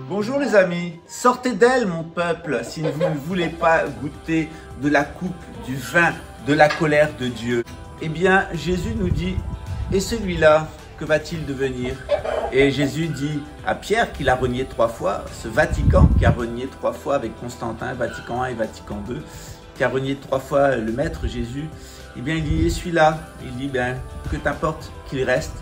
Bonjour les amis, sortez d'elle mon peuple si vous ne voulez pas goûter de la coupe, du vin, de la colère de Dieu. Eh bien Jésus nous dit, et celui-là, que va-t-il devenir? Et Jésus dit à Pierre qu'il a renié 3 fois, ce Vatican qui a renié 3 fois avec Constantin, Vatican I et Vatican II, qui a renié 3 fois le maître Jésus. Eh bien il dit, et celui-là, il dit, ben, que t'importe qu'il reste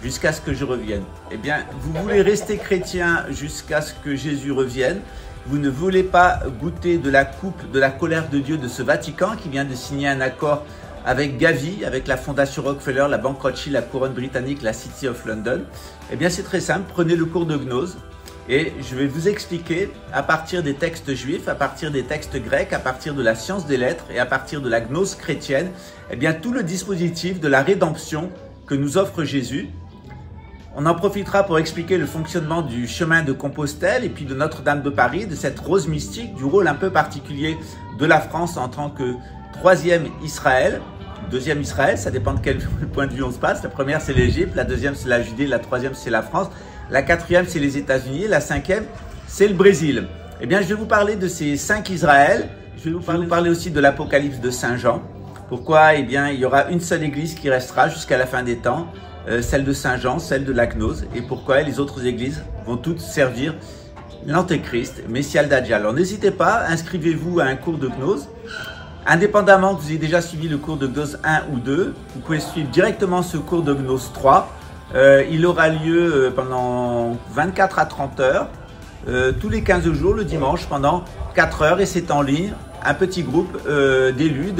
jusqu'à ce que je revienne. Eh bien, vous voulez rester chrétien jusqu'à ce que Jésus revienne. Vous ne voulez pas goûter de la coupe de la colère de Dieu de ce Vatican qui vient de signer un accord avec Gavi, avec la Fondation Rockefeller, la Banque Rothschild, la Couronne britannique, la City of London. Eh bien, c'est très simple. Prenez le cours de gnose et je vais vous expliquer à partir des textes juifs, à partir des textes grecs, à partir de la science des lettres et à partir de la gnose chrétienne, eh bien, tout le dispositif de la rédemption que nous offre Jésus. On en profitera pour expliquer le fonctionnement du chemin de Compostelle et puis de Notre-Dame de Paris, de cette rose mystique, du rôle un peu particulier de la France en tant que 3e Israël, 2e Israël, ça dépend de quel point de vue on se passe. La première c'est l'Égypte, la 2e c'est la Judée, la 3e c'est la France, la 4e c'est les États-Unis, la 5e c'est le Brésil. Eh bien je vais vous parler de ces 5 Israël, je vais vous parler aussi de l'Apocalypse de Saint Jean. Pourquoi? Eh bien il y aura une seule église qui restera jusqu'à la fin des temps. Celle de Saint Jean, celle de la gnose, et pourquoi les autres églises vont toutes servir l'Antéchrist, Messie al-Dajjal. Alors n'hésitez pas, inscrivez-vous à un cours de gnose. Indépendamment que vous ayez déjà suivi le cours de gnose 1 ou 2, vous pouvez suivre directement ce cours de gnose 3. Il aura lieu pendant 24 à 30 heures, tous les 15 jours, le dimanche, pendant 4 heures, et c'est en ligne, un petit groupe d'élus,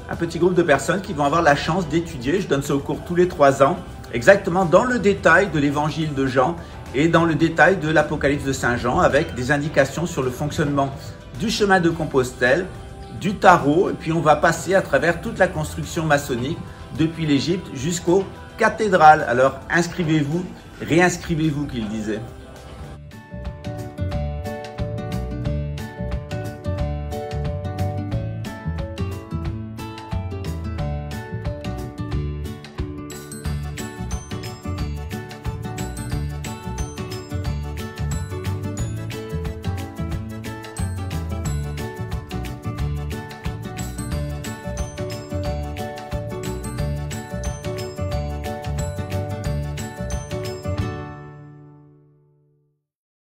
un petit groupe de personnes qui vont avoir la chance d'étudier, je donne ça au cours tous les 3 ans, exactement dans le détail de l'évangile de Jean et dans le détail de l'Apocalypse de Saint Jean avec des indications sur le fonctionnement du chemin de Compostelle, du tarot, et puis on va passer à travers toute la construction maçonnique depuis l'Égypte jusqu'aux cathédrales. Alors inscrivez-vous, réinscrivez-vous qu'il disait.